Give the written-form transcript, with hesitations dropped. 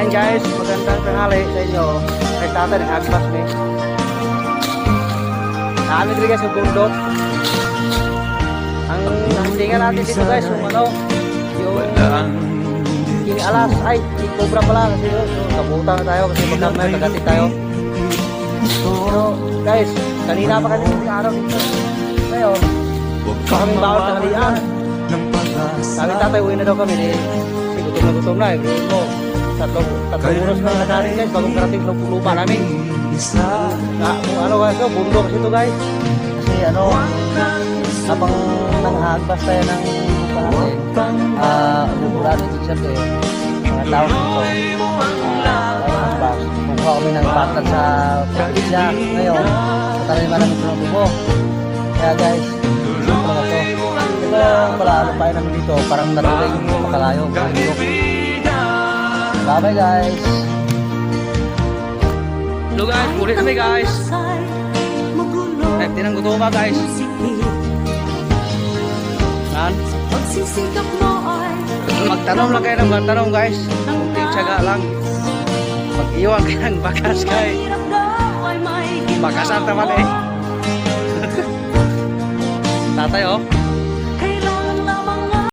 Ayan guys, magandang tanghali sa inyo. Kay tatay ng agpas ni. Namin rin guys yung bundok. Ang tingnan natin dito guys, yung ano, yung King Alas, ay, King Cobra pala kasi yun. So, kabutan na tayo kasi magkamay, kagatin tayo. Pero guys, kanina pa kami ng araw dito. Ngayon, kaming bawal sa halian. Sabi tatay, uwi na daw kami. Kasi gutom na. Tatlong oras na nakarin guys, bagong karating sa lupa namin. Kung ano guys, bundok kasi ito guys. Kasi ano, habang nanghagpas tayo ng lupa natin, umula dito siya ito eh. Mga tao dito, nanghagpas. Kumuha kami ng batag sa probinsya. Ngayon, mataliman namin ito ng tubo. Kaya guys, ito talaga to. Ito pala, lupain namin dito, parang natuloy makalayo. Bye-bye guys. Hello guys, ulit kami guys. Hindi nang gusto ba guys? Yan. Magtanong lang kayo ng magtanong guys. Kunting tiyaga lang. Mag-iwan kayo ng bakas guys. Bakasan naman eh. Tatay oh.